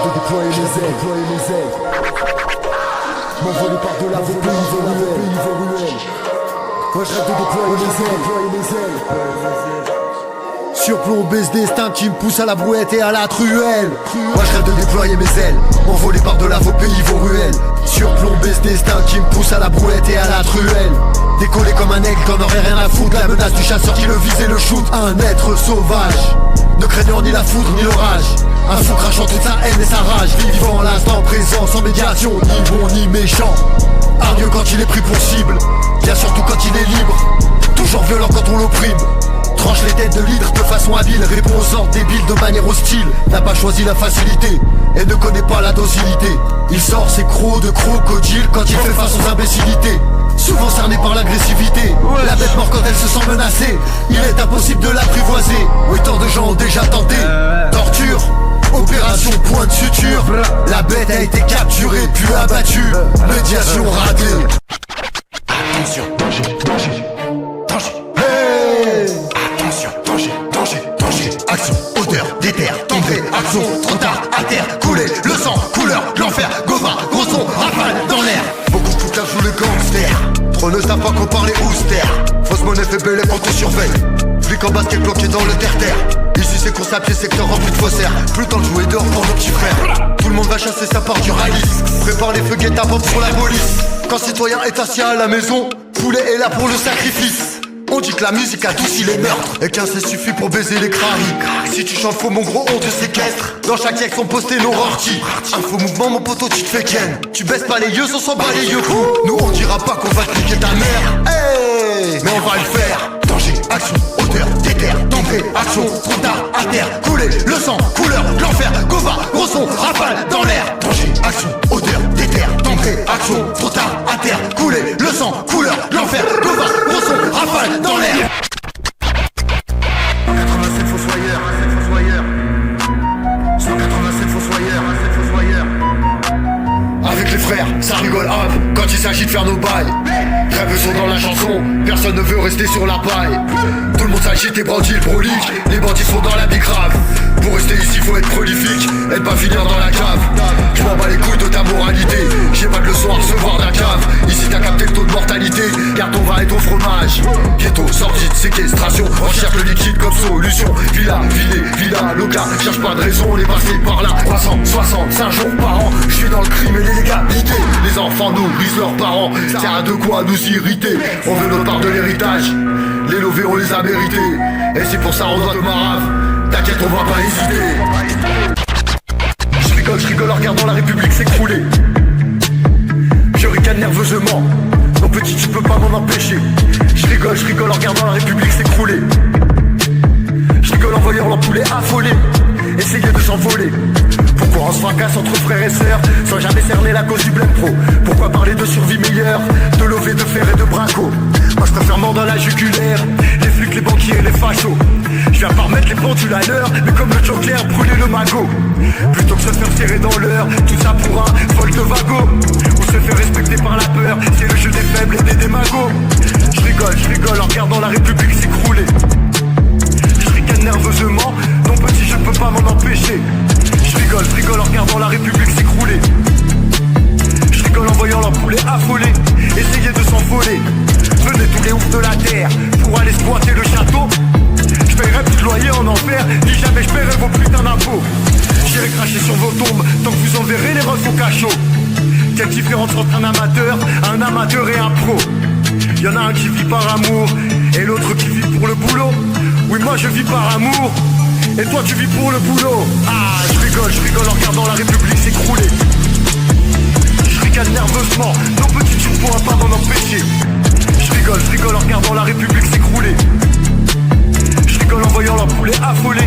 de déployer les ailes, m'envoler par-delà vos pays, vos ruelles. Moi je rêve de déployer les ailes. Surplombé ce destin qui me pousse à la brouette et à la truelle. Moi je rêve de déployer mes ailes, m'envoler par-delà vos pays, vos ruelles. Surplombé ce destin qui me pousse à la brouette et à la truelle. Décoller comme un aigle qu'on aurait rien à foutre. La menace du chasseur qui le vise et le shoot. Un être sauvage, ne craignant ni la foudre ni l'orage. Un fou crachant toute sa haine et sa rage. Vivant l'instant présent sans médiation, ni bon ni méchant. Hargneux quand il est pris pour cible, bien surtout quand il est libre. Toujours violent quand on l'opprime. Tranche les têtes de l'hydre de façon habile. Répond aux ordres débiles de manière hostile. N'a pas choisi la facilité et ne connaît pas la docilité. Il sort ses crocs de crocodile quand il fait face aux imbécilités. Souvent cerné par l'agressivité, la bête mord quand elle se sent menacée. Il est impossible de l'apprivoiser. Oui, tant de gens ont déjà tenté. Torture, opération point de suture. La bête a été capturée puis abattue. Médiation ratée. Attention, danger, danger, danger. Hey! Attention, danger, danger, danger. Action, odeur, déterre, tomber, action, trop tard, à terre, couler, le sang, couleur, l'enfer, gova, gros son, rafale dans l'air. Beaucoup de foutage sous le gangster. Trop ne savent pas qu'on parlait austère. Fausse monnaie fait belle et on te surveille. Flic en basket bloqué dans le terre-terre. Ici c'est course à pied, secteur rempli de faussaires. Plus le temps de jouer dehors pour nos petits frères. Tout le monde va chasser sa part du rallye. Prépare les feux guet apens pour la police. Quand citoyen est assis à la maison, poulet est là pour le sacrifice. On dit que la musique adoucit les meurtres et qu'un c'est suffit pour baiser les craries. Si tu chantes faux mon gros on te séquestre. Dans chaque siècle sont postés nos rortis. Un faux mouvement mon poteau tu te fais ken. Tu baisses pas les yeux on s'en bat les yeux. Nous on dira pas qu'on va te niquer ta mère. Hey, mais on va le faire. Danger, action, odeur, déterre, tomber, action, trop tard, à terre, couler, le sang, couleur, l'enfer, gova, gros son, rafale dans l'air. Danger, action, odeur, déterre, tomber, action, trop tard, à terre, couler, le sang, couleur, l'enfer, gova, gros son, rafale dans l'air. 187 fossoyeurs, 187 fossoyeurs. Avec les frères, ça rigole hop quand il s'agit de faire nos bails. Rêves sont dans la chanson, personne ne veut rester sur la paille. Tout le monde s'agite et brandit le brolique. Les bandits sont dans la bicrave. Pour rester ici faut être prolifique et ne pas finir dans la cave. Je m'en bats les couilles de ta moralité. J'ai pas de leçon à recevoir d'un cave. Ici t'as capté le taux de mortalité. Garde ton vin et ton fromage. Ghetto, sortie de séquestration. Recherche le liquide comme solution. Villa, villa, loca. Cherche pas de raison, on est passé par là. 365 jours par an. Je suis dans le crime et l'illégalité. Les enfants nourrissent leurs parents. Tiens, de quoi nous irriter. On veut notre part de l'héritage. Les lovés on les a mérités. Et c'est pour ça on doit de marave. T'inquiète on va pas hésiter. Je rigole en regardant la République s'écrouler. Je ricane nerveusement. Non petit tu peux pas m'en empêcher. Je rigole en regardant la République s'écrouler. Je rigole en voyant l'empoulet affolé. Essayer de s'envoler. Pourquoi on se fracasse entre frères et sœurs sans jamais cerner la cause du bled pro? Pourquoi parler de survie meilleure, de lové, de fer et de braco? Moi je préfère mordre dans la jugulaire les flics, les banquiers et les fachos. Je viens pas remettre les pendules à l'heure, mais comme le Joker, brûler le magot. Plutôt que se faire serrer dans l'heure, tout ça pour un vol de vago. Ou se faire respecter par la peur, c'est le jeu des faibles et des démagos. Je rigole en regardant la République s'écrouler. Je ricane nerveusement, non petit je peux pas m'en empêcher. Je rigole en regardant la République s'écrouler. Je rigole en voyant l'empoulet affolé. Essayer de s'envoler. Venez tous les oufs de la terre pour aller squatter le château. Je paierai plus de loyer en enfer, ni jamais je paierai vos putains d'impôts. J'irai cracher sur vos tombes tant que vous enverrez les refs au cachot. Quelle différence entre un amateur et un pro? Y'en a un qui vit par amour et l'autre qui vit pour le boulot. Oui moi je vis par amour et toi tu vis pour le boulot. Ah je rigole en regardant la République s'écrouler. Je ricane nerveusement, non petit tu ne pourras pas m'en empêcher. Je rigole en regardant la République s'écrouler. Je rigole en voyant l'empoulet affolé.